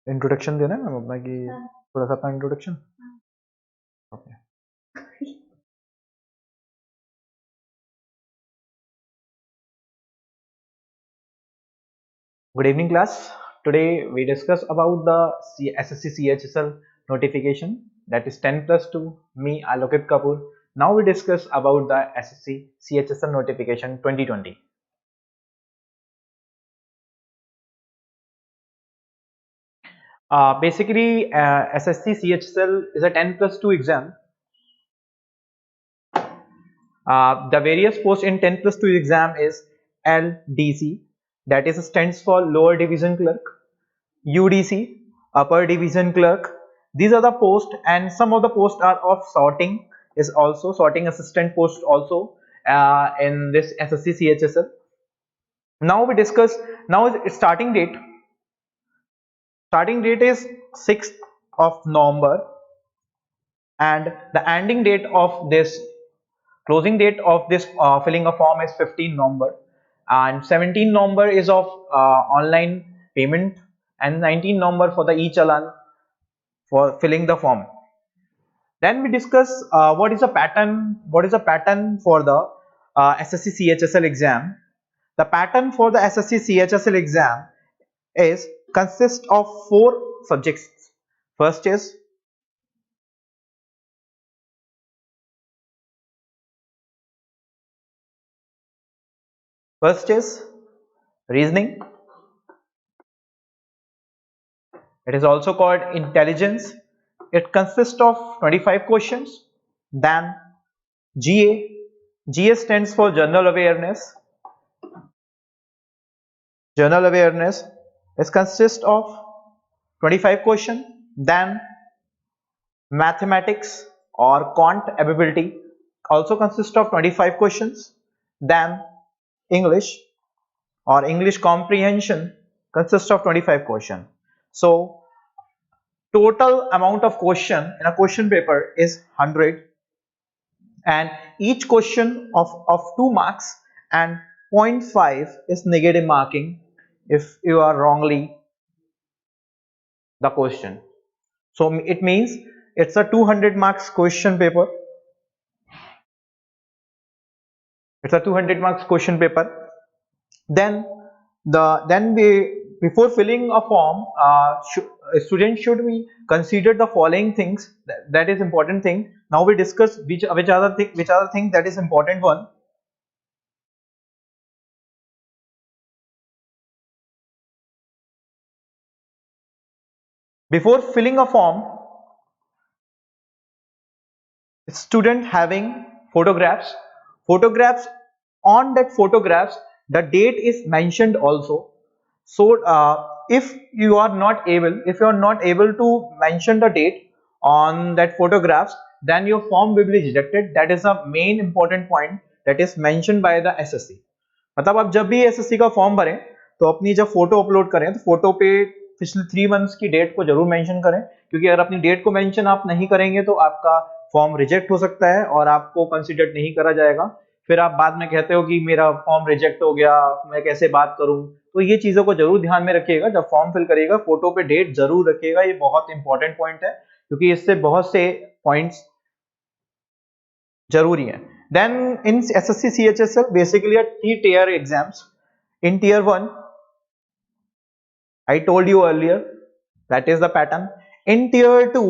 Introduction देना है ma'am अपना कि हाँ। थोड़ा सा अपना introduction. Okay. Good evening, class. Today we discuss about the SSC CHSL notification, that is 10 plus 2. Me, Alokit Kapoor. Now we discuss about the SSC CHSL notification 2020. Basically, SSC CHSL is a 10 plus 2 exam. The various posts in 10 plus 2 exam is LDC, that is stands for Lower Division Clerk, UDC, Upper Division Clerk. These are the posts, and some of the posts are of sorting, is also sorting assistant post also in this SSC CHSL. Now we discuss, now is starting date. Starting date is 6th of November, and the ending date of this closing date of this filling a form is 15 November, and 17 November is of online payment, and 19 November for the e-challan for filling the form. Then we discuss what is a pattern. What is a pattern for the SSC CHSL exam? The pattern for the SSC CHSL exam is consists of 4 subjects. First is reasoning. It is also called intelligence. It consists of 25 questions. Then GA. GA stands for general awareness. General awareness is consists of 25 questions. Then mathematics or quant ability also consists of 25 questions. Then English or English comprehension consists of 25 questions. So total amount of question in a question paper is 100, and each question of 2 marks, and zero point 0.5 is negative marking if you are wrongly the question. So it means it's a 200 marks question paper. It's a 200 marks question paper. Then before filling a form, students should we consider the following things. That is important thing. Now we discuss which other thing that is important one. Before filling a form, student having photographs. On that photographs the date is mentioned also. So if you are not able to mention the date on that photographs, then your form will be rejected. That is a main important point that is mentioned by the SSC. मतलब आप जब भी SSC का form भरें तो अपनी जब photo upload करें तो फोटो पे पिछले 3 मंथ्स की डेट को जरूर मेंशन करें, क्योंकि अगर अपनी डेट को मेंशन आप नहीं करेंगे तो आपका फॉर्म रिजेक्ट हो सकता है और आपको कंसीडर नहीं करा जाएगा। फिर आप बाद में कहते हो कि मेरा फॉर्म रिजेक्ट हो गया, मैं कैसे बात करूं। तो ये चीजों को जरूर ध्यान में रखिएगा, जब फॉर्म फिल करिएगा फोटो पे डेट जरूर रखिएगा। ये बहुत इंपॉर्टेंट पॉइंट है क्योंकि इससे बहुत से पॉइंट्स जरूरी है। Then in SSC CHSL basically are 3 tier exams. In tier 1 I told you earlier, that is the pattern. In tier 2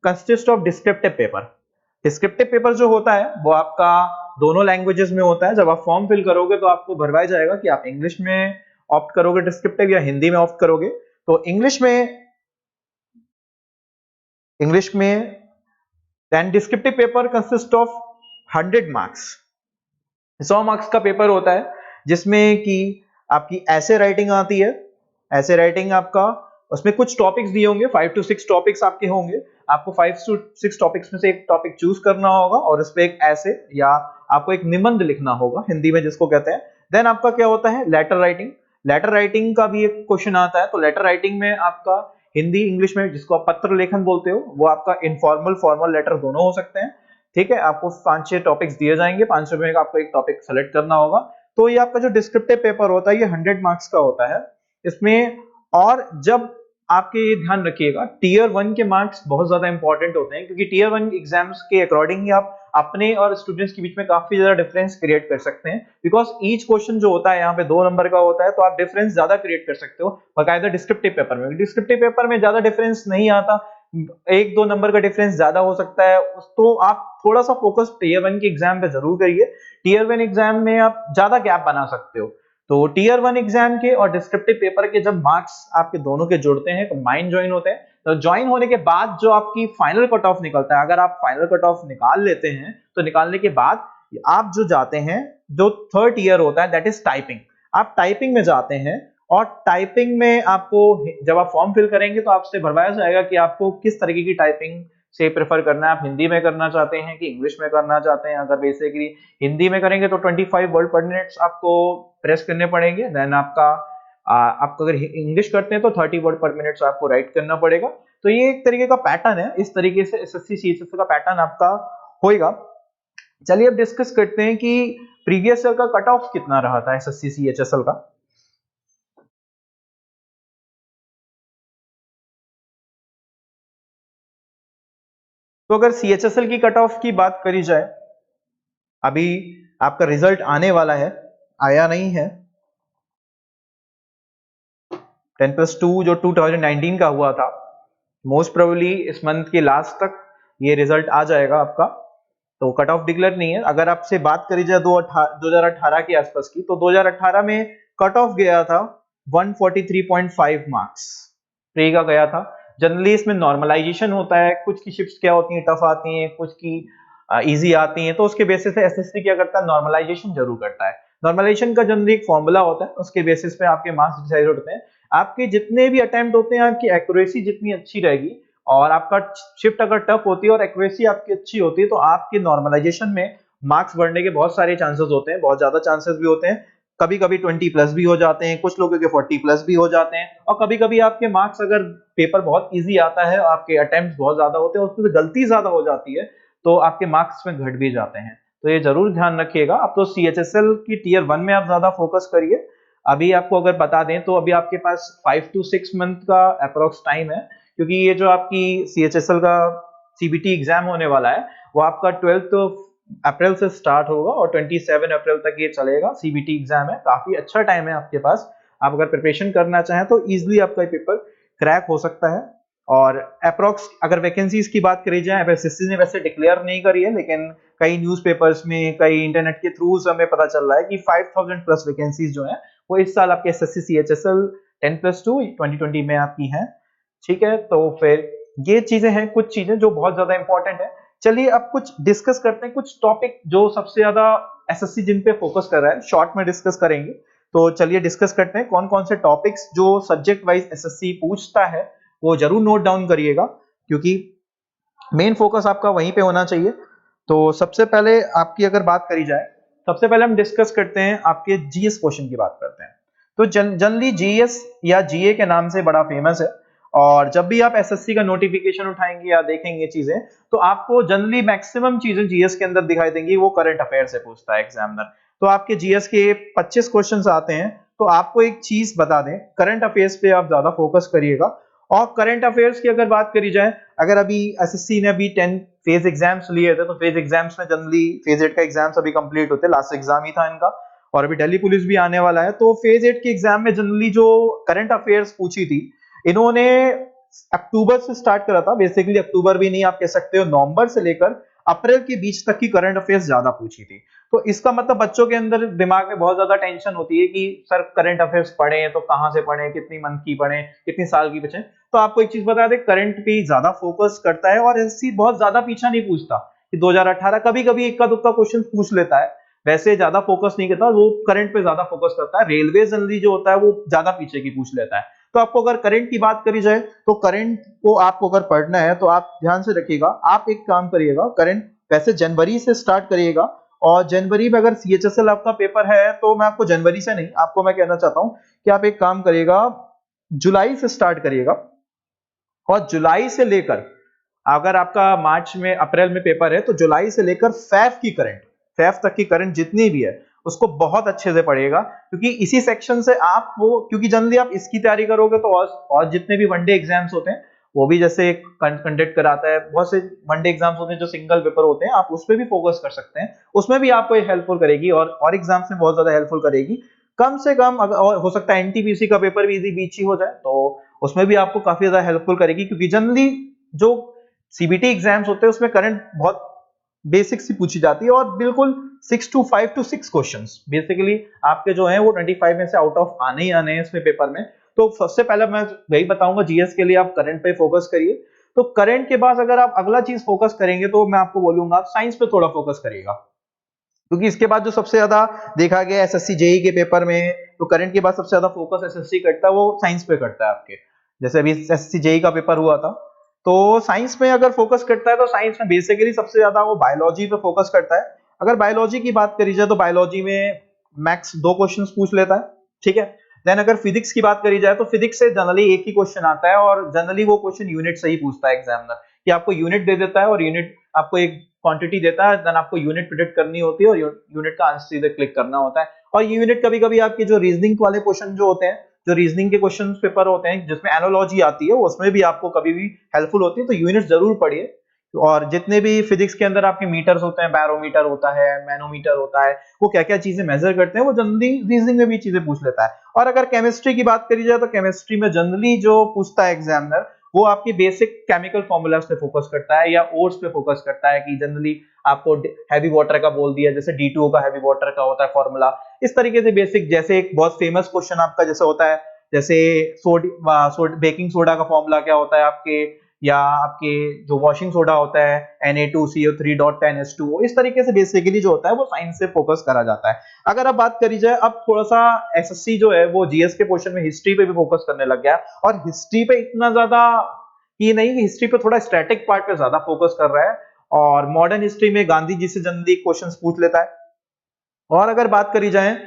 consists of descriptive paper. Descriptive paper जो होता है वो आपका दोनों लैंग्वेजेस में होता है। जब आप फॉर्म फिल करोगे तो आपको भरवाया जाएगा कि आप इंग्लिश में ऑप्ट करोगे डिस्क्रिप्टिव या हिंदी में ऑप्ट करोगे। तो इंग्लिश में then descriptive paper consist of 100 marks. 100 marks का पेपर होता है जिसमें कि आपकी ऐसे राइटिंग आती है। ऐसे राइटिंग आपका उसमें कुछ टॉपिक्स दिए होंगे, 5 to 6 टॉपिक्स आपके होंगे। आपको 5 to 6 टॉपिक्स में से एक टॉपिक चूज करना होगा और उस पे एक ऐसे या आपको एक निबंध लिखना होगा, हिंदी में जिसको कहते हैं। देन आपका क्या होता है, लेटर राइटिंग। लेटर राइटिंग का भी एक क्वेश्चन आता है। तो लेटर राइटिंग में आपका हिंदी इंग्लिश में जिसको आप पत्र लेखन बोलते हो, वो आपका इनफॉर्मल फॉर्मल लेटर दोनों हो सकते हैं। ठीक है, आपको 5-6 टॉपिक्स दिए जाएंगे, 500 में आपको एक टॉपिक सेलेक्ट करना होगा। तो ये आपका जो डिस्क्रिप्टिव पेपर होता है ये 100 मार्क्स का होता है इसमें। और जब आपके ये ध्यान रखिएगा, टीयर 1 के मार्क्स बहुत ज्यादा इंपॉर्टेंट होते हैं, क्योंकि टीयर 1 एग्जाम्स के अकॉर्डिंग ही आप अपने और स्टूडेंट्स के बीच में काफी ज्यादा डिफरेंस क्रिएट कर सकते हैं, बिकॉज ईच क्वेश्चन जो होता है यहाँ पे 2 नंबर का होता है, तो आप डिफरेंस ज्यादा क्रिएट कर सकते हो बाकायदा डिस्क्रिप्टिव पेपर में। डिस्क्रिप्टिव पेपर में ज्यादा डिफरेंस नहीं आता, 1-2 नंबर का डिफरेंस ज्यादा हो सकता है, तो आप थोड़ा सा फोकस टीयर 1 के एग्जाम पे जरूर करिए। टीयर 1 एग्जाम में आप ज्यादा गैप बना सकते हो, तो टीयर 1 एग्जाम के और डिस्क्रिप्टिव पेपर के जब मार्क्स आपके दोनों के जुड़ते हैं, कंबाइन ज्वाइन होते हैं, तो ज्वाइन होने के बाद जो आपकी फाइनल कट ऑफ निकलता है, अगर आप फाइनल कट ऑफ निकाल लेते हैं, तो निकालने के बाद आप जो जाते हैं, जो थर्ड ईयर होता है, दैट इज टाइपिंग। आप टाइपिंग में जाते हैं, और टाइपिंग में आपको जब आप फॉर्म फिल करेंगे तो आपसे भरवाया जाएगा कि आपको किस तरीके की टाइपिंग से प्रेफर करना है, आप हिंदी में करना चाहते हैं कि इंग्लिश में करना चाहते हैं। अगर बेसिकली हिंदी में करेंगे तो 25 वर्ड पर मिनट आपको प्रेस करने पड़ेंगे, देन आपको अगर इंग्लिश करते हैं तो 30 वर्ड पर मिनट आपको राइट करना पड़ेगा। तो ये एक तरीके का पैटर्न है, इस तरीके से एसएससी सीएचएसएल का पैटर्न आपका होएगा। चलिए अब डिस्कस करते हैं कि प्रीवियस ईयर का कट ऑफ कितना रहा था एसएससी सीएचएसएल का। तो अगर सीएचएसएल की कट ऑफ की बात करी जाए, अभी आपका रिजल्ट आने वाला है, आया नहीं है। 10+2 जो 2019 का हुआ था, मोस्ट प्रोबेबली इस मंथ के लास्ट तक ये रिजल्ट आ जाएगा आपका, तो कट ऑफ डिक्लेयर नहीं है। अगर आपसे बात करी जाए 2018 के आसपास की, तो 2018 में कट ऑफ गया था 143.5 मार्क्स प्री का गया था। जनरली इसमें नॉर्मलाइजेशन होता है, कुछ की शिफ्ट्स क्या होती हैं, टफ आती हैं, कुछ की इजी आती हैं, तो उसके बेसिस पे एसएससी क्या करता है, नॉर्मलाइजेशन जरूर करता है। नॉर्मलाइजेशन का जनरली एक फॉर्मूला होता है, उसके बेसिस पे आपके मार्क्स डिसाइड होते हैं। आपके जितने भी अटेम्प्ट होते हैं, आपकी एक्यूरेसी जितनी अच्छी रहेगी, और आपका शिफ्ट अगर टफ होती है और एक्यूरेसी आपकी अच्छी होती है, तो आपके नॉर्मलाइजेशन में मार्क्स बढ़ने के बहुत सारे चांसेस होते हैं, बहुत ज्यादा चांसेस भी होते हैं। कभी कभी 20+ भी हो जाते हैं, कुछ लोगों के 40+ भी हो जाते हैं, और कभी कभी आपके मार्क्स अगर पेपर बहुत इजी आता है, आपके अटेम्प्ट बहुत ज्यादा होते हैं, उसमें गलती ज्यादा हो जाती है, तो आपके मार्क्स में घट भी जाते हैं। तो ये जरूर ध्यान रखिएगा। अब तो सीएचएसएल की टीयर 1 में आप ज्यादा फोकस करिए। अभी आपको अगर बता दें तो अभी आपके पास 5 to 6 मंथ का अप्रोक्स टाइम है, क्योंकि ये जो आपकी सीएचएसएल का सीबीटी एग्जाम होने वाला है, वो आपका 12 अप्रैल से स्टार्ट होगा और 27 अप्रैल तक ये चलेगा। सीबीटी एग्जाम है, काफी अच्छा टाइम है आपके पास। आप अगर प्रिपरेशन करना चाहें तो इजिली आपका पेपर क्रैक हो सकता है। और अप्रोक्स अगर वैकेंसीज की बात करी जाए, एसएससी ने वैसे डिक्लेयर नहीं करी है, लेकिन कई न्यूज़पेपर्स में, कई इंटरनेट के थ्रू हमें पता चल रहा है कि 5000+ वैकेंसीज जो है वो इस साल आपके एसएससी सीएचएसएल 10+2 2020 में आपकी हैं। ठीक है, तो फिर ये चीजें हैं, कुछ चीजें जो बहुत ज्यादा इंपॉर्टेंट है। चलिए अब कुछ डिस्कस करते हैं, कुछ टॉपिक जो सबसे ज्यादा एसएससी जिन पे फोकस कर रहा है, शॉर्ट में डिस्कस करेंगे। तो चलिए डिस्कस करते हैं कौन कौन से टॉपिक्स जो सब्जेक्ट वाइज एसएससी पूछता है, वो जरूर नोट डाउन करिएगा, क्योंकि मेन फोकस आपका वहीं पे होना चाहिए। तो सबसे पहले आपकी अगर बात करी जाए, सबसे पहले हम डिस्कस करते हैं आपके जीएस क्वेश्चन की बात करते हैं। तो जनरली जीएस या जीए के नाम से बड़ा फेमस है, और जब भी आप एसएससी का नोटिफिकेशन उठाएंगे या देखेंगे चीजें, तो आपको जनरली मैक्सिमम चीजें जीएस के अंदर दिखाई देंगी, वो करंट अफेयर से पूछता है एग्जामिनर। तो आपके जीएस के 25 क्वेश्चंस आते हैं, तो आपको एक चीज बता दें, करंट अफेयर्स पे आप ज्यादा फोकस करिएगा। और करंट अफेयर्स की अगर बात करी जाए, अगर अभी एसएससी ने अभी 10 फेज एग्जाम्स लिए थे, तो फेज एग्जाम्स में जनरली फेज 8 का एग्जाम्स अभी कंप्लीट होते हैं, लास्ट एग्जाम ही था इनका, और अभी दिल्ली पुलिस भी आने वाला है। तो फेज 8 के एग्जाम में जनरली जो करंट अफेयर्स पूछी थी, इन्होंने अक्टूबर से स्टार्ट करा था, बेसिकली अक्टूबर भी नहीं आप कह सकते हो, नवंबर से लेकर अप्रैल के बीच तक की करंट अफेयर्स ज्यादा पूछी थी। तो इसका मतलब बच्चों के अंदर दिमाग में बहुत ज्यादा टेंशन होती है कि सर करंट अफेयर्स पढ़ें तो कहां से पढ़ें, कितनी मंथ की पढ़ें, कितनी साल की बचें। तो आपको एक चीज बता दें, करंट पे ज्यादा फोकस करता है, और एसएससी बहुत ज्यादा पीछा नहीं पूछता कि 2018, कभी कभी इक्का दुक्का क्वेश्चन पूछ लेता है, वैसे ज्यादा फोकस नहीं करता वो, करंट पे ज्यादा फोकस करता है। रेलवे जनरली जो होता है वो ज्यादा पीछे की पूछ लेता है। तो आपको अगर करंट की बात करी जाए, तो करंट को आपको अगर पढ़ना है तो आप ध्यान से रखिएगा, आप एक काम करिएगा, करंट वैसे जनवरी से स्टार्ट करिएगा, और जनवरी में अगर सीएचएसएल आपका पेपर है, तो मैं आपको जनवरी से नहीं, आपको मैं कहना चाहता हूं कि आप एक काम करिएगा, जुलाई से स्टार्ट करिएगा, और जुलाई से लेकर, अगर आपका मार्च में अप्रैल में पेपर है, तो जुलाई से लेकर फेब तक की करंट जितनी भी है उसको बहुत अच्छे से पढ़िएगा, क्योंकि इसी सेक्शन से आप वो, क्योंकि जनरली आप इसकी तैयारी करोगे तो और जितने भी वनडे एग्जाम्स होते हैं वो भी जैसे कंडक्ट कराता है, बहुत से वनडे एग्जाम्स होते हैं जो सिंगल पेपर होते हैं, आप उस पर भी फोकस कर सकते हैं, उसमें भी आपको हेल्पफुल करेगी और एग्जाम्स में बहुत ज्यादा हेल्पफुल करेगी। कम से कम अगर, और हो सकता है एनटीपीसी का पेपर भी इजी बीच ही हो जाए, तो उसमें भी आपको काफी ज्यादा हेल्पफुल करेगी, क्योंकि जनरली जो सीबीटी एग्जाम्स होते हैं उसमें करंट बहुत बेसिक सी पूछी जाती है, और बिल्कुल 5 to 6 क्वेश्चंस बेसिकली आपके जो हैं वो 25 में से आउट ऑफ आने ही आने हैं इसमें पेपर में। तो सबसे पहले मैं वही बताऊंगा, जीएस के लिए आप करंट पे फोकस करिए। तो करंट के बाद अगर आप अगला चीज फोकस करेंगे तो मैं आपको बोलूंगा साइंस पे थोड़ा फोकस करिएगा, क्योंकि इसके बाद जो सबसे ज्यादा देखा गया एसएससी जेई के पेपर में, तो करंट के बाद सबसे ज्यादा फोकस एसएससी करता है वो साइंस पे करता है आपके। जैसे अभी एसएससी जेई का पेपर हुआ था, तो साइंस में अगर फोकस करता है तो साइंस में बेसिकली सबसे ज्यादा वो बायोलॉजी पे फोकस करता है। अगर बायोलॉजी की बात करी जाए तो बायोलॉजी में मैक्स 2 क्वेश्चंस पूछ लेता है, ठीक है। देन अगर फिजिक्स की बात करी जाए तो फिजिक्स से जनरली एक ही क्वेश्चन आता है, और जनरली वो क्वेश्चन यूनिट से ही पूछता है एग्जामिनर, कि आपको यूनिट दे देता है और यूनिट आपको एक क्वांटिटी देता है, देन आपको यूनिट प्रिडिक्ट करनी होती है और यूनिट का आंसर सीधे क्लिक करना होता है। और ये यूनिट कभी कभी आपके जो रीजनिंग वाले क्वेश्चन जो होते हैं, जो रीजनिंग के क्वेश्चन पेपर होते हैं जिसमें एनालॉजी आती है, उसमें भी आपको कभी भी हेल्पफुल होती है, तो यूनिट जरूर पढ़िए। और जितने भी फिजिक्स के अंदर आपके मीटर्स होते हैं, बैरोमीटर होता है, मैनोमीटर होता है, वो क्या क्या चीजें मेजर करते हैं, वो जनरली रीजनिंग में भी चीजें पूछ लेता है। और अगर केमिस्ट्री की बात करी जाए तो केमिस्ट्री में जनरली जो पूछता है एग्जामिनर, वो आपकी बेसिक केमिकल फॉर्मूलाज पे फोकस करता है या ओर्स पे फोकस करता है, कि जनरली आपको हैवी वाटर का बोल दिया, जैसे D2O का हैवी वाटर का होता है फॉर्मूला, इस तरीके से बेसिक। जैसे एक बहुत फेमस क्वेश्चन आपका जैसे होता है, जैसे बेकिंग सोडा का फॉर्मूला क्या होता है आपके, या आपके जो वॉशिंग सोडा होता है Na2CO3.10H2O, इस तरीके से बेसिकली जो होता है वो साइंस से फोकस करा जाता है। अगर अब बात करी जाए, अब थोड़ा सा एसएससी जो है वो जीएस के पोर्शन में हिस्ट्री पे भी फोकस करने लग गया, और हिस्ट्री पे इतना ज्यादा ये नहीं, कि हिस्ट्री पे थोड़ा स्टैटिक पार्ट पे ज्यादा फोकस कर रहा है, और मॉडर्न हिस्ट्री में गांधी जी से जनरली क्वेश्चंस पूछ लेता है। और अगर बात करी जाए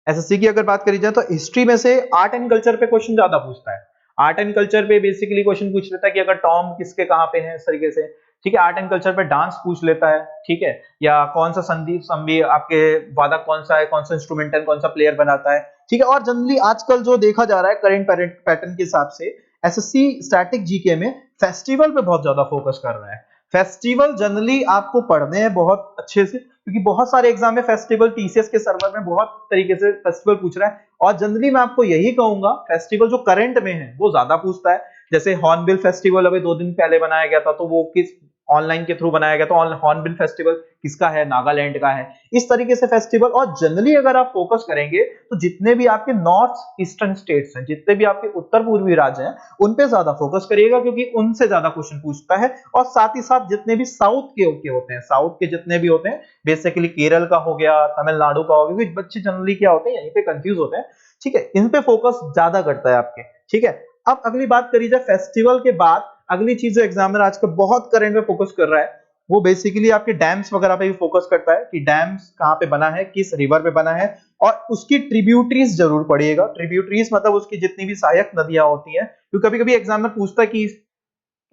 एसएससी की अगर बात करी जाए तो हिस्ट्री में से आर्ट एंड कल्चर पे क्वेश्चन ज्यादा पूछता है। आर्ट एंड कल्चर पे बेसिकली क्वेश्चन पूछ लेता है कि अगर टॉम किसके कहाँ पे है, इस तरीके से, ठीक है। आर्ट एंड कल्चर पे डांस पूछ लेता है, ठीक है, या कौन सा संदीप संबी आपके वादक कौन सा है, कौन सा इंस्ट्रूमेंटल कौन सा प्लेयर बनाता है, ठीक है। और जनरली आजकल जो देखा जा रहा है करंट पैटर्न के हिसाब से, एसएससी स्टैटिक जीके में फेस्टिवल पे बहुत ज्यादा फोकस कर रहा है। फेस्टिवल जनरली आपको पढ़ने हैं बहुत अच्छे से, क्योंकि बहुत सारे एग्जाम में फेस्टिवल, टीसीएस के सर्वर में बहुत तरीके से फेस्टिवल पूछ रहा है, और जनरली मैं आपको यही कहूंगा फेस्टिवल जो करंट में है वो ज्यादा पूछता है। जैसे हॉर्नबिल फेस्टिवल अभी 2 दिन पहले बनाया गया था, तो वो किस ऑनलाइन के थ्रू बनाया गया, तो हॉर्नबिल फेस्टिवल किसका है, नागालैंड का है, इस तरीके से फेस्टिवल। और जनरली अगर आप फोकस करेंगे तो जितने भी आपके नॉर्थ ईस्टर्न स्टेट्स हैं, जितने भी आपके उत्तर पूर्वी राज्य हैं, उन पे ज्यादा फोकस करिएगा, क्योंकि उनसे ज्यादा क्वेश्चन पूछता है। और साथ ही साथ जितने भी साउथ के होते हैं, साउथ के जितने भी होते हैं, बेसिकली केरल का हो गया, तमिलनाडु का हो गया, क्योंकि बच्चे जनरली क्या होते हैं यहीं पे कंफ्यूज होते हैं, ठीक है, इन पे फोकस ज्यादा करता है आपके, ठीक है। अब अगली बात करी जाए फेस्टिवल के बाद, अगली चीज जो एग्जामिनर आजकल बहुत करंट में फोकस कर रहा है, वो बेसिकली आपके डैम्स वगैरह पे भी फोकस करता है, कि डैम्स कहाँ पे बना है, किस रिवर पे बना है, और उसकी ट्रिब्यूटरीज जरूर पढ़िएगा। ट्रिब्यूटरीज मतलब उसकी जितनी भी सहायक नदियां होती हैं, क्योंकि कभी कभी एग्जामिनर पूछता है कि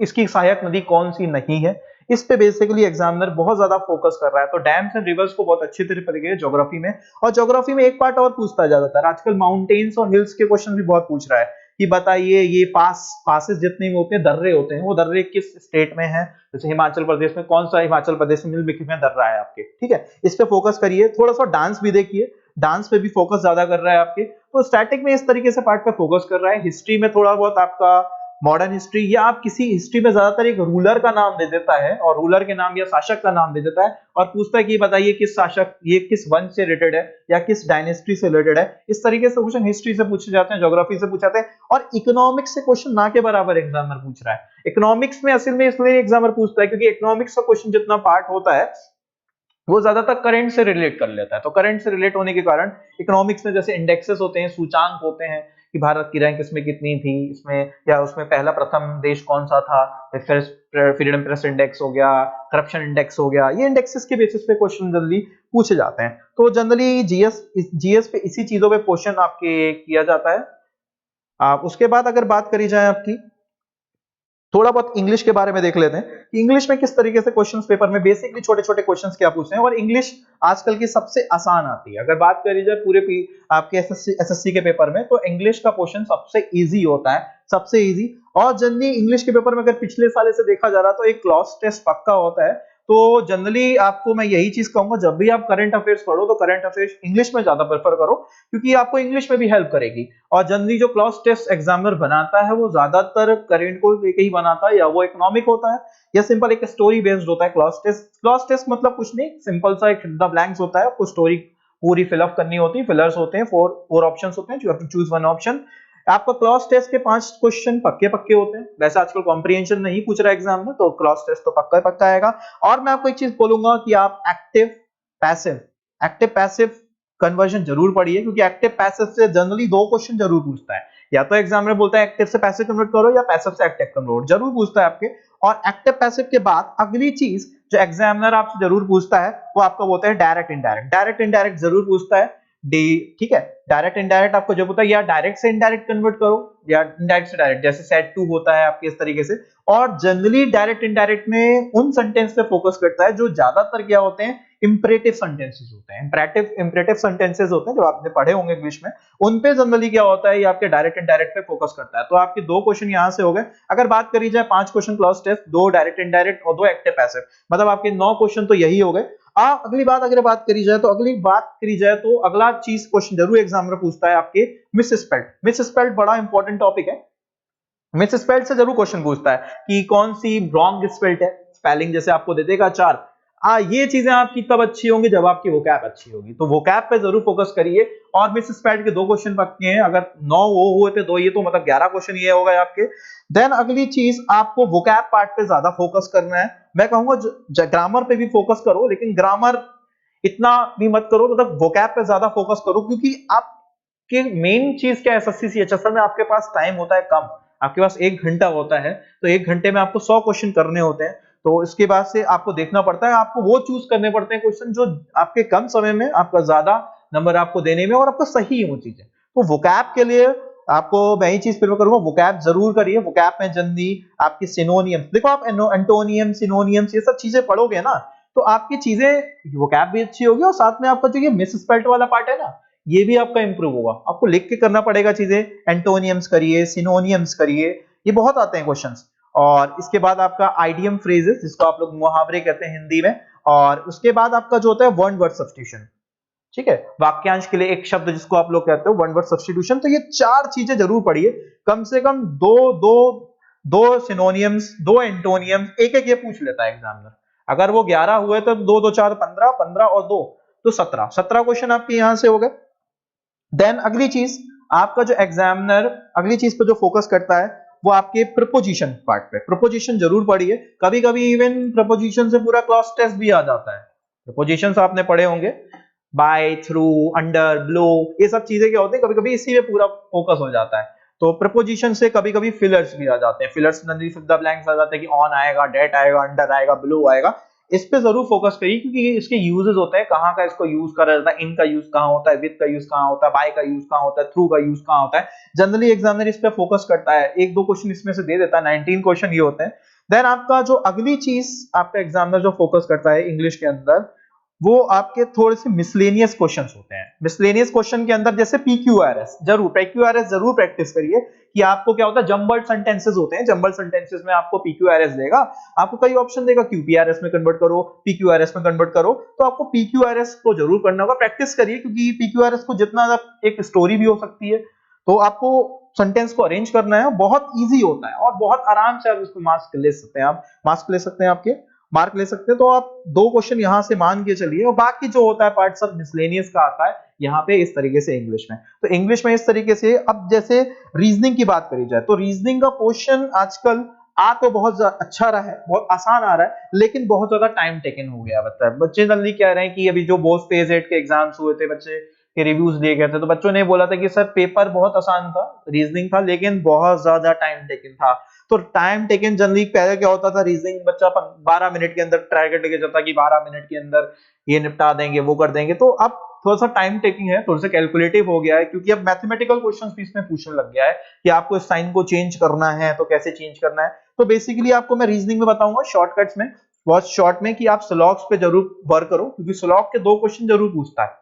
इसकी सहायक नदी कौन सी नहीं है, इस पे बेसिकली एग्जामिनर बहुत ज्यादा फोकस कर रहा है। तो डैम्स एंड रिवर्स को बहुत अच्छी तरीके ज्योग्राफी में, और ज्योग्राफी में एक पार्ट और पूछता है ज्यादातर आजकल, माउंटेन्स और हिल्स के क्वेश्चन भी बहुत पूछ रहा है, कि बताइए ये पासेस जितने भी होते हैं, दर्रे होते हैं, वो दर्रे किस स्टेट में है, जैसे हिमाचल प्रदेश में, कौन सा हिमाचल प्रदेश में में दर्रा है आपके, ठीक है, इस पे फोकस करिए। थोड़ा सा डांस भी देखिए, डांस पे भी फोकस ज्यादा कर रहा है आपके। तो स्टैटिक में इस तरीके से पार्ट पे फोकस कर रहा है। हिस्ट्री में थोड़ा बहुत आपका मॉडर्न हिस्ट्री, या आप किसी हिस्ट्री में ज्यादातर एक रूलर का नाम दे देता है, और रूलर के नाम या शासक का नाम दे देता है, और पूछता है कि बताइए किस शासक, ये किस वंश से रिलेटेड है या किस डायनेस्टी से रिलेटेड है। इस तरीके से क्वेश्चन हिस्ट्री से पूछे जाते हैं, ज्योग्राफी से पूछे जाते हैं, और इकोनॉमिक्स से क्वेश्चन ना के बराबर एग्जामिनर पूछ रहा है। इकोनॉमिक्स में असल में इसलिए एग्जामिनर पूछता है क्योंकि इकोनॉमिक्स का क्वेश्चन जितना पार्ट होता है वो ज्यादातर करंट से रिलेट कर लेता है। तो करंट से रिलेट होने के कारण इकोनॉमिक्स में जैसे इंडेक्सेस होते हैं, सूचांक होते हैं, कि भारत की रैंक इसमें कितनी थी, इसमें या उसमें पहला प्रथम देश कौन सा था, फ्रीडम प्रेस इंडेक्स हो गया, करप्शन इंडेक्स हो गया, ये इंडेक्सेस के बेसिस पे क्वेश्चन जल्दी पूछे जाते हैं। तो जनरली जीएस पे इसी चीजों पे क्वेश्चन आपके किया जाता है। उसके बाद अगर बात करी जाए आपकी थोड़ा बहुत इंग्लिश के बारे में देख लेते हैं कि इंग्लिश में किस तरीके से क्वेश्चंस पेपर में बेसिकली छोटे छोटे क्वेश्चंस क्या पूछते हैं, और इंग्लिश आजकल की सबसे आसान आती है। अगर बात करी जाए पूरे आपके एसएससी के पेपर में, तो इंग्लिश का क्वेश्चन सबसे इजी होता है, सबसे इजी। और जनरली इंग्लिश के पेपर में अगर पिछले साल से देखा जा रहा तो एक क्लॉज टेस्ट पक्का होता है। तो जनरली आपको मैं यही चीज कहूंगा, जब भी आप करंट अफेयर्स पढ़ो तो करंट अफेयर्स इंग्लिश में ज्यादा प्रेफर करो, क्योंकि आपको इंग्लिश में भी हेल्प करेगी। और जनरली जो क्लॉज टेस्ट एग्जामिनर बनाता है वो ज्यादातर करंट को लेके ही बनाता है, या वो इकोनॉमिक होता है या सिंपल एक स्टोरी बेस्ड होता है। क्लॉज टेस्ट मतलब कुछ नहीं, सिंपल सा एक द ब्लैंक्स होता है, आपको स्टोरी पूरी फिलअप करनी होती है, फिलर्स होते हैं, फोर ऑप्शंस होते हैं, you have to choose one option. आपका क्लॉज टेस्ट के 5 क्वेश्चन पक्के पक्के होते हैं। वैसे आजकल कॉम्प्रिहेंशन नहीं पूछ रहा एग्जाम में, तो क्लॉज टेस्ट तो पक्का पक्का आएगा। और मैं आपको एक चीज बोलूंगा कि आप एक्टिव पैसिव कन्वर्जन जरूर पढ़िए, क्योंकि एक्टिव पैसिव से जनरली 2 क्वेश्चन जरूर पूछता है। या तो एग्जामिनर बोलता है एक्टिव से पैसिव कन्वर्ट करो, या पैसिव से एक्टिव कन्वर्ट जरूर पूछता है आपके। और एक्टिव पैसिव के बाद अगली चीज जो एग्जामिनर आपसे जरूर पूछता है वो आपका होता है डायरेक्ट इनडायरेक्ट। डायरेक्ट इनडायरेक्ट जरूर पूछता है डी, ठीक है। डायरेक्ट इनडायरेक्ट आपको जब होता है या डायरेक्ट से इनडायरेक्ट कन्वर्ट करो, या इनडायरेक्ट से डायरेक्ट, जैसे सेट टू होता है आपके इस तरीके से। और जनरली डायरेक्ट इनडायरेक्ट में उन सेंटेंस पे फोकस करता है जो ज्यादातर क्या होते हैं, इंपरेटिव सेंटेंसेस होते हैं। इंपरेटिव सेंटेंसेस होते हैं जो आपने पढ़े होंगे इंग्लिश में, उन पे जनरली क्या होता है, ये आपके डायरेक्ट इनडायरेक्ट पे फोकस करता है। तो आपके 2 क्वेश्चन यहां से हो गए। अगर बात करी जाए 5 question clause test, 2 direct indirect और 2 एक्टिव पैसिव, मतलब आपके 9 क्वेश्चन तो यही हो गए। अगली बात अगर बात करी जाए तो अगला चीज क्वेश्चन जरूर एग्जामिनर पूछता है आपके मिसस्पेल्ड बड़ा इंपॉर्टेंट टॉपिक है। मिसस्पेल्ड से जरूर क्वेश्चन पूछता है कि कौन सी रॉन्ग स्पेल्ड है, स्पेलिंग जैसे आपको दे देगा 4। ये चीजें आपकी तब अच्छी होंगी जब आपकी वोकैब अच्छी होगी, तो वोकैब पे जरूर फोकस करिए। और मिसस्पेल्ड के 2 क्वेश्चन पक्के हैं, अगर 9 वो हुए थे 2 ये, तो मतलब 11 क्वेश्चन ये हो गए आपके। देन अगली चीज आपको वोकैब पार्ट पे ज्यादा फोकस करना है। मैं कहूंगा ग्रामर पे भी फोकस करो, लेकिन ग्रामर इतना भी मत करो, मतलब वोकैब पे ज्यादा फोकस करो, क्योंकि आपके मेन चीज क्या है, एसएससी सीएचएसएल में आपके पास टाइम होता है कम, आपके पास 1 घंटा होता है, तो 1 घंटे में आपको 100 क्वेश्चन करने होते हैं। तो इसके बाद से आपको देखना पड़ता है, आपको वो चूज करने पड़ते हैं क्वेश्चन जो आपके कम समय में आपका ज्यादा नंबर आपको देने में और आपको सही हो चीजें। तो वोकैब के लिए आपको मैं ही चीज प्रेफर करूंगा, वोकैब जरूर करिए। वोकैब में जनरली आपकी सिनोनियम्स, देखो आप एंटोनियम सिनोनियम्स ये सब चीजें पढ़ोगे ना, तो आपकी चीजें वोकैब भी अच्छी होगी, और साथ में आपका जो ये मिसस्पेल्ड वाला पार्ट है ना, ये भी आपका इंप्रूव होगा। आपको लिख के करना पड़ेगा चीजें, एंटोनियम्स करिए, सिनोनियम्स करिए, ये बहुत आते हैं क्वेश्चंस। और इसके बाद आपका आइडियम फ्रेजेस, जिसको आप लोग मुहावरे कहते हैं हिंदी में। और उसके बाद आपका जो होता है वन वर्ड सब्स्टिट्यूशन, ठीक है, वाक्यांश के लिए एक शब्द जिसको आप लोग कहते हो वन वर्ड सब्स्टिट्यूशन। तो ये 4 चीजें जरूर पढ़िए, कम से कम दो सिनोनियम्स, 2 एंटोनियम्स, एक एक ये पूछ लेता है एग्जामिनर। अगर वो 11 हुए तो 2 2 4 15, 15 और 2 तो 17 क्वेश्चन आपके यहां से हो गए। देन अगली चीज आपका जो एग्जामिनर अगली चीज पे जो फोकस करता है वो आपके प्रपोजिशन पार्ट पे। प्रपोजिशन जरूर पढ़िए, कभी कभी इवन प्रपोजिशन से पूरा क्लॉज टेस्ट भी आ जाता है। प्रपोजिशंस आपने पढ़े होंगे, बाय, थ्रू, अंडर, ब्लो, ये सब चीजें क्या होती है, कभी कभी इसी में पूरा फोकस हो जाता है। तो प्रपोजिशन से कभी कभी फिलर्स भी आ जाते हैं, फिलर्स द ब्लैंक्स आ जाते हैं कि ऑन आएगा, डेट आएगा, अंडर आएगा, ब्लो आएगा। इस पे जरूर फोकस करिए, क्योंकि इसके यूजेस होते हैं, कहाँ का इसको यूज करा जाता है, इन का यूज कहाँ होता है, विद का यूज कहाँ होता है, बाय का यूज कहाँ होता है, थ्रू का यूज कहाँ होता है। जनरली एग्जामिनर इस पे फोकस करता है, 1-2 क्वेश्चन इसमें से दे देता है, 19 क्वेश्चन ये होते हैं। देन आपका जो अगली चीज आपका एग्जामिनर जो फोकस करता है इंग्लिश के अंदर, वो आपके थोड़े से मिसलेनियस क्वेश्चंस होते हैं। मिसलेनियस क्वेश्चन के अंदर जैसे पीक्यूआरएस जरूर प्रैक्टिस करिए, कि आपको क्या होता है, जंबल्ड सेंटेंसेस होते हैं, जंबल्ड सेंटेंसेस में आपको पीक्यूआरएस देगा, आपको कई ऑप्शन देगा, क्यूपीआरएस में कन्वर्ट करो, पीक्यूआरएस में कन्वर्ट करो, तो आपको पीक्यूआरएस को जरूर करना होगा, प्रैक्टिस करिए, क्योंकि पीक्यूआरएस को जितना एक स्टोरी भी हो सकती है, तो आपको सेंटेंस को अरेंज करना है, बहुत इजी होता है और बहुत आराम से आप इसको मार्क्स ले सकते हैं आपके मार्क ले सकते हैं। तो आप 2 क्वेश्चन यहां से मान के चलिए, और बाकी जो होता है पार्ट सब मिसलेनियस का आता है यहाँ पे इस तरीके से इंग्लिश में। तो इंग्लिश में इस तरीके से। अब जैसे रीजनिंग की बात करी जाए, तो रीजनिंग का क्वेश्चन आजकल आ तो बहुत अच्छा रहा है, बहुत आसान आ रहा है, लेकिन बहुत ज्यादा टाइम टेकन हो गया। मतलब बच्चे जल्दी कह रहे हैं कि अभी जो बोर्ड फेज 8 के एग्जाम्स हुए थे, बच्चे के रिव्यूज दिए गए थे, तो बच्चों ने बोला था कि सर पेपर बहुत आसान था, रीजनिंग था, लेकिन बहुत ज्यादा टाइम टेकन था। तो टाइम टेकन जनरली पहले क्या होता था, रीजनिंग बच्चा 12 मिनट के अंदर टारगेट लेके चलता कि 12 मिनट के अंदर ये निपटा देंगे, वो कर देंगे। तो अब थोड़ा सा टाइम टेकिंग है, थोड़ा सा कैलकुलेटिव हो गया है, क्योंकि अब मैथमेटिकल क्वेश्चंस भी इसमें पूछने लग गया है कि आपको इस साइन को चेंज करना है तो कैसे चेंज करना है। तो बेसिकली आपको मैं रीजनिंग में बताऊंगा शॉर्टकट्स में, बहुत शॉर्ट में, कि आप स्लॉग्स पे जरूर वर्क करो, क्योंकि स्लॉग के 2 क्वेश्चन जरूर पूछता है।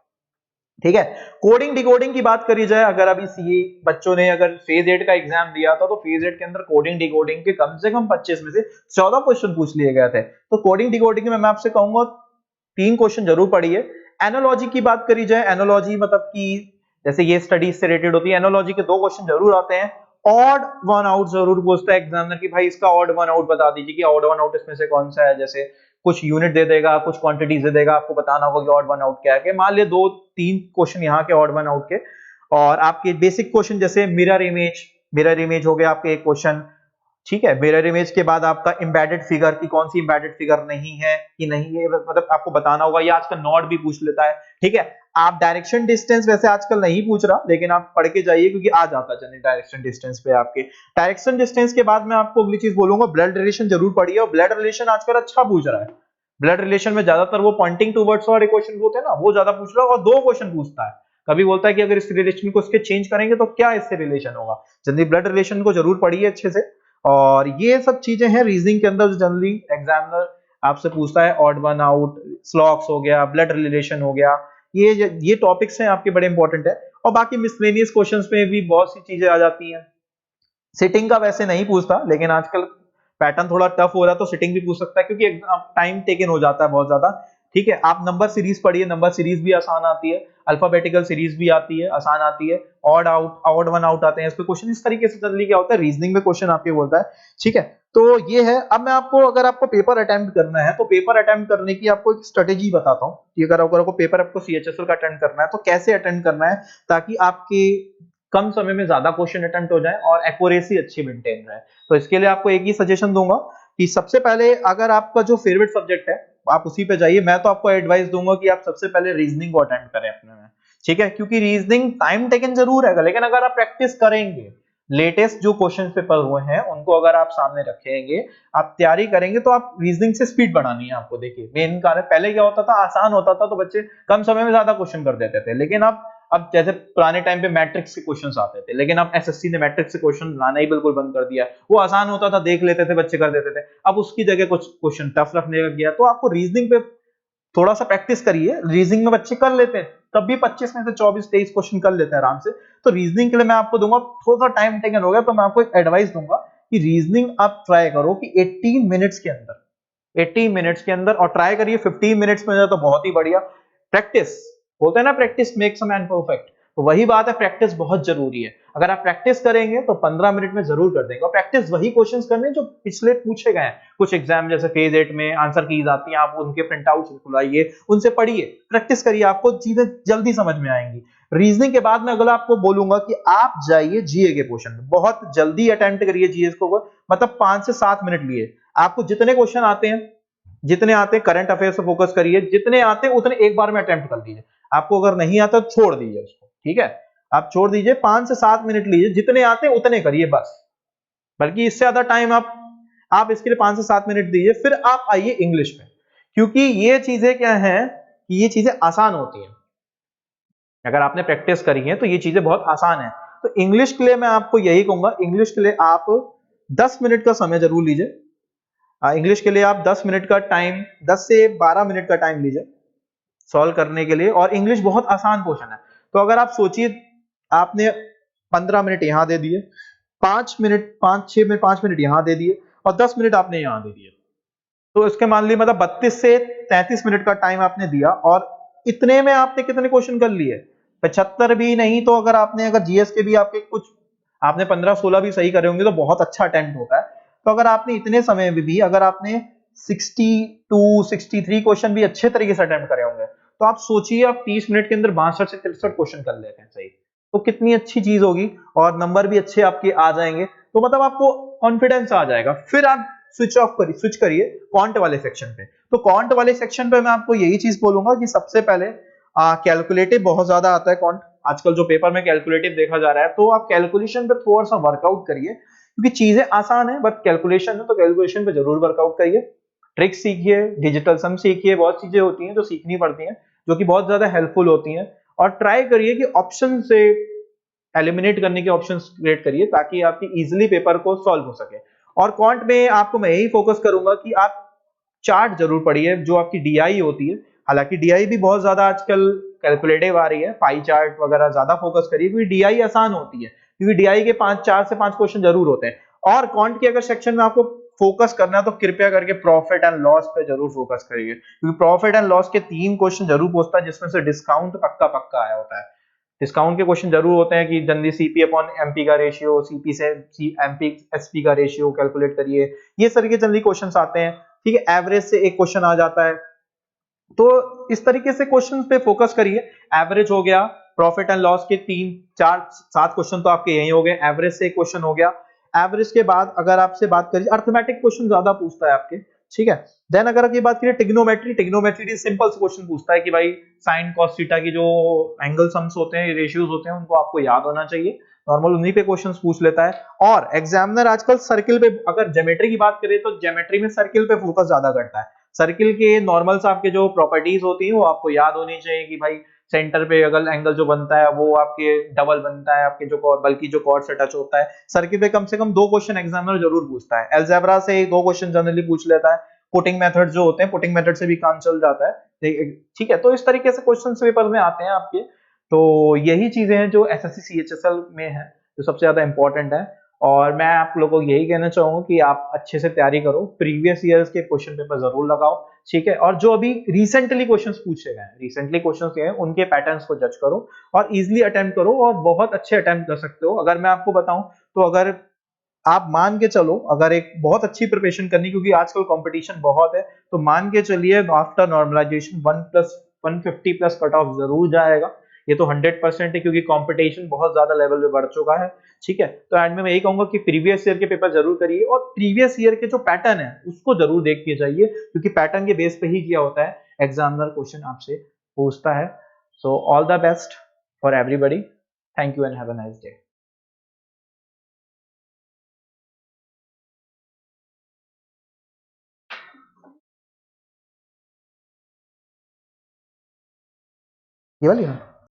ठीक है। कोडिंग डिकोडिंग की बात करी जाए, अगर अभी सीए बच्चों ने अगर फेज 8 का एग्जाम दिया था, तो फेज 8 के अंदर कोडिंग डिकोडिंग के कम से कम 25 में से 14 क्वेश्चन पूछ लिए गए थे। तो कोडिंग डिकोडिंग में मैं आपसे कहूंगा 3 क्वेश्चन जरूर पढ़िए। एनालॉजी की बात करी जाए, एनालॉजी मतलब कि जैसे ये स्टडीज से रिलेटेड होती है, एनालॉजी के 2 क्वेश्चन जरूर आते हैं। ऑड वन आउट जरूर पूछता है एग्जामिनर कि भाई इसका ऑड वन आउट बता दीजिए कि ऑड वन आउट इसमें से कौन सा है। जैसे कुछ यूनिट दे देगा, कुछ क्वांटिटीज दे देगा, आपको बताना होगा कि ऑड वन आउट क्या है। मान लिया 2-3 क्वेश्चन यहाँ के ऑड वन आउट के, और आपके बेसिक क्वेश्चन जैसे मिरर इमेज हो गया आपके एक क्वेश्चन। ठीक है। मिरर इमेज के बाद आपका एम्बेडेड फिगर की कौन सी एम्बेडेड फिगर नहीं है कि नहीं है, मतलब आपको बताना होगा। या आजकल नॉट भी पूछ लेता है। ठीक है। आप डायरेक्शन डिस्टेंस वैसे आजकल नहीं पूछ रहा, लेकिन आप पढ़ के जाइए क्योंकि आ जाता है डायरेक्शन डिस्टेंस पे आपके। डायरेक्शन डिस्टेंस के बाद मैं आपको अगली चीज बोलूंगा, ब्लड रिलेशन जरूर पढ़िए। और ब्लड रिलेशन आजकल अच्छा पूछ रहा है। ब्लड रिलेशन में ज्यादातर वो पॉइंटिंग टूवर्ड्स वाले क्वेश्चन होते हैं ना, वो ज्यादा पूछ रहा है, और 2 क्वेश्चन पूछता है। कभी बोलता है कि अगर इस रिलेशन को इसके चेंज करेंगे तो क्या इससे रिलेशन होगा। जल्दी ब्लड रिलेशन को जरूर पढ़िए अच्छे से। और ये सब चीजें हैं रीजनिंग के अंदर जो जनरली एग्जामिनर आपसे पूछता है। ऑड वन आउट, स्लॉग्स हो गया, ब्लड रिलेशन हो गया, ये टॉपिक्स हैं आपके, बड़े इंपॉर्टेंट है। और बाकी मिसलेनियस क्वेश्चंस में भी बहुत सी चीजें आ जाती हैं। सिटिंग का वैसे नहीं पूछता, लेकिन आजकल पैटर्न थोड़ा टफ हो रहा है तो सिटिंग भी पूछ सकता है, क्योंकि टाइम टेकन हो जाता है बहुत ज्यादा। ठीक है। आप नंबर सीरीज पढ़िए, नंबर सीरीज भी आसान आती है, अल्फाबेटिकल सीरीज भी आती है, आसान आती है। Odd out, odd one out आते हैं इस पे क्वेश्चन। इस तरीके से जनरली क्या होता है, रीजनिंग में क्वेश्चन आपके बोलता है। ठीक है। तो ये है। अब मैं आपको, अगर आपको पेपर अटेम्प्ट करना है, तो पेपर अटेम्प्ट करने की आपको एक स्ट्रेटेजी बताता हूँ कि अगर आपको पेपर आपको सीएचएसएल का अटेम्प्ट करना है तो कैसे अटेम्प्ट करना है, ताकि आपके कम समय में ज्यादा क्वेश्चन अटेम्प्ट हो जाए और एक्यूरेसी अच्छी मेंटेन रहे। तो इसके लिए आपको एक ही सजेशन दूंगा कि सबसे पहले, अगर आपका जो फेवरेट सब्जेक्ट है आप उसी पे जाइए। मैं तो आपको एडवाइस दूंगा कि आप सबसे पहले रीजनिंग को अटेम्प्ट करें अपने में। ठीक है। क्योंकि रीजनिंग टाइम टेकन जरूर है, लेकिन अगर आप प्रैक्टिस करेंगे, लेटेस्ट जो क्वेश्चन पेपर हुए हैं उनको अगर आप सामने रखेंगे, आप तैयारी करेंगे, तो आप रीजनिंग से स्पीड बढ़ानी है आपको। देखिए मेन कारण, पहले क्या होता था, आसान होता था तो बच्चे कम समय में ज्यादा क्वेश्चन कर देते थे। लेकिन अब जैसे पुराने टाइम पे मैट्रिक्स के क्वेश्चंस आते थे, लेकिन अब एसएससी ने मैट्रिक्स से क्वेश्चन लाना ही बिल्कुल बंद कर दिया। वो आसान होता था, देख लेते थे बच्चे, कर देते थे। अब उसकी जगह कुछ क्वेश्चन टफ रखने लग गया। तो आपको रीजनिंग पे थोड़ा सा प्रैक्टिस करिए। रीजनिंग में बच्चे कर लेते हैं, तब भी 25 में से 24-23 क्वेश्चन कर लेते हैं आराम से। तो रीजनिंग के लिए मैं आपको दूंगा, थोड़ा सा टाइम टेकन हो गया तो मैं आपको एक एडवाइस दूंगा कि रीजनिंग आप ट्राई करो कि 18 मिनट्स के अंदर, 18 मिनट्स के अंदर, और ट्राई करिए 15 मिनट्स में जाए तो बहुत ही बढ़िया। प्रैक्टिस होता है ना, practice makes a man perfect. तो वही बात है, प्रैक्टिस बहुत जरूरी है। अगर आप प्रैक्टिस करेंगे तो 15 मिनट में जरूर कर देंगे। और प्रैक्टिस वही क्वेश्चंस करने जो पिछले पूछे गए हैं। कुछ एग्जाम जैसे फेज 8 में आंसर कीज आती हैं, आप उनके प्रिंट आउट खुलाइए, उनसे पढ़िए, प्रैक्टिस करिए, आपको चीजें जल्दी समझ में आएंगी। रीजनिंग के बाद में अगला आपको बोलूंगा कि आप जाइए जीए के क्वेश्चन, बहुत जल्दी अटेम्प्ट करिए जीएस को, मतलब 5 से 7 मिनट लिए। आपको जितने क्वेश्चन आते हैं, जितने आते हैं करंट अफेयर से फोकस करिए, जितने आते हैं उतने एक बार में अटेम्प्ट कर लीजिए। आपको अगर नहीं आता तो छोड़ दीजिए उसको। ठीक है। आप छोड़ दीजिए, 5 से 7 मिनट लीजिए, जितने आते हैं उतने करिए बस। बल्कि इससे ज्यादा टाइम आप इसके लिए 5 से 7 मिनट दीजिए। फिर आप आइए इंग्लिश में, क्योंकि ये चीजें क्या है कि ये चीजें आसान होती हैं। अगर आपने प्रैक्टिस करी है तो ये चीजें बहुत आसान है। तो इंग्लिश के लिए मैं आपको यही कहूंगा, इंग्लिश के लिए आप 10 मिनट का समय जरूर लीजिए। इंग्लिश के लिए आप 10 मिनट का टाइम, 10 से 12 मिनट का टाइम लीजिए सॉल्व करने के लिए। और इंग्लिश बहुत आसान क्वेश्चन है। तो अगर आप सोचिए, आपने 15 मिनट यहां दे दिए, 5 मिनट यहां दे दिए, और 10 मिनट आपने यहां दे दिए, तो इसके मान ली मतलब 32 से 33 मिनट का टाइम आपने दिया। और इतने में आपने कितने क्वेश्चन कर लिए, 75 भी नहीं तो अगर जीएस के भी आपके कुछ, आपने 15-16 भी सही करे होंगे तो बहुत अच्छा अटेम्प्ट होता है। तो अगर आपने इतने समय में भी अगर आपने 62-63 क्वेश्चन भी अच्छे तरीके से अटेम्प्ट करे होंगे, तो आप सोचिए आप 30 मिनट के अंदर 62 से 63 क्वेश्चन कर लेते हैं सही, तो कितनी अच्छी चीज होगी। और नंबर भी अच्छे आपके आ जाएंगे, तो मतलब आपको कॉन्फिडेंस आ जाएगा। फिर आप स्विच करिए क्वांट वाले सेक्शन पे। तो क्वांट वाले सेक्शन पे मैं आपको यही चीज बोलूंगा कि सबसे पहले कैलकुलेटिव बहुत ज्यादा आता है क्वांट। आजकल जो पेपर में कैलकुलेटिव देखा जा रहा है, तो आप कैलकुलेशन पे थोड़ा सा वर्कआउट करिए, क्योंकि चीजें आसान है बट कैलकुलेशन है, तो कैलकुलेशन पे जरूर वर्कआउट करिए। ट्रिक्स सीखिए, डिजिटल सम सीखिए, बहुत चीजें होती हैं जो सीखनी पड़ती हैं, जो कि बहुत ज्यादा हेल्पफुल होती हैं, और ट्राई करिए कि ऑप्शन से एलिमिनेट करने के ऑप्शंस क्रिएट करिए ताकि आपकी इजीली पेपर को सॉल्व हो सके। और क्वांट में आपको मैं यही फोकस करूंगा कि आप चार्ट जरूर पढ़िए, जो आपकी डीआई होती है। हालांकि डीआई भी बहुत ज्यादा आजकल कैलकुलेटिव आ रही है, पाई चार्ट वगैरह ज्यादा फोकस करिए क्योंकि डीआई आसान होती है, क्योंकि डीआई के 4 से 5 क्वेश्चन जरूर होते हैं। और क्वांट के अगर सेक्शन में आपको फोकस करना है तो कृपया करके प्रॉफिट एंड लॉस पे जरूर फोकस करिए, क्योंकि प्रॉफिट एंड लॉस के 3 क्वेश्चन जरूर पूछता है, जिसमें से डिस्काउंट पक्का पक्का आया होता है। डिस्काउंट के क्वेश्चन जरूर होते हैं कि जल्दी सीपी अपॉन एमपी का रेशियो, सीपी से एमपी एसपी का रेशियो कैलकुलेट करिए, ये सारे के जल्दी क्वेश्चंस आते हैं। ठीक है, एवरेज से एक क्वेश्चन आ जाता है, तो इस तरीके से क्वेश्चंस पे फोकस करिए। एवरेज हो गया, प्रॉफिट एंड लॉस के 3 4 7 क्वेश्चन तो आपके यही हो गए, एवरेज से एक क्वेश्चन हो गया। एवरेज के बाद अगर आपसे बात करिए, अर्थमेटिक क्वेश्चन ज्यादा पूछता है आपके, ठीक है। देन अगर आप ये बात करिए टिग्नोमेट्री, टिग्नोमेट्री सिंपल क्वेश्चन पूछता है कि भाई साइन कॉस थीटा की जो एंगल सम्स होते हैं, रेशियोज होते हैं, उनको आपको याद होना चाहिए, नॉर्मल उन्हीं पे क्वेश्चंस पूछ लेता है। और एग्जामिनर आजकल सर्किल पे, अगर ज्योमेट्री की बात करें तो ज्योमेट्री में सर्किल पे फोकस ज्यादा करता है। सर्किल के नॉर्मल्स आपके जो प्रॉपर्टीज होती हैं वो आपको याद होनी चाहिए कि भाई सेंटर पे अगर एंगल जो बनता है वो आपके डबल बनता है, आपके जो बल्कि जो कॉर्ड से टच होता है। सर्किल पे कम से कम 2 क्वेश्चन एग्जामिनर जरूर पूछता है, अलजेब्रा से 2 क्वेश्चन जनरली पूछ लेता है, पुटिंग मेथड जो होते हैं, पुटिंग मेथड से भी काम चल जाता है। ठीक है, तो इस तरीके से क्वेश्चन पेपर में आते हैं आपके। तो यही चीजें हैं जो एसएससी सीएचएसएल में है, जो सबसे ज्यादा इंपॉर्टेंट है। और मैं आप लोगों को यही कहना चाहूंगा कि आप अच्छे से तैयारी करो, प्रीवियस ईयर्स के क्वेश्चन पेपर जरूर लगाओ, ठीक है। और जो अभी रिसेंटली क्वेश्चंस पूछे गए हैं, रिसेंटली क्वेश्चंस गए हैं, उनके पैटर्न्स को जज करो और इजीली अटेम्प्ट करो, और बहुत अच्छे अटेम्प्ट कर सकते हो। अगर मैं आपको बताऊं तो अगर आप मान के चलो, अगर एक बहुत अच्छी प्रिपरेशन करनी, क्योंकि आजकल कंपटीशन बहुत है, तो मान के चलिए after normalization 1+150 plus cut off जरूर जाएगा। ये तो 100% है, क्योंकि कंपटीशन बहुत ज्यादा लेवल पे बढ़ चुका है। ठीक है, तो एंड में मैं यही कहूंगा कि प्रीवियस ईयर के पेपर जरूर करिए, और प्रीवियस ईयर के जो पैटर्न है उसको जरूर देख के जाइए, क्योंकि पैटर्न के बेस पे ही किया होता है, एग्जामिनर क्वेश्चन आपसे पूछता है। So all the best for everybody, thank you and have a nice day. ये वाली है?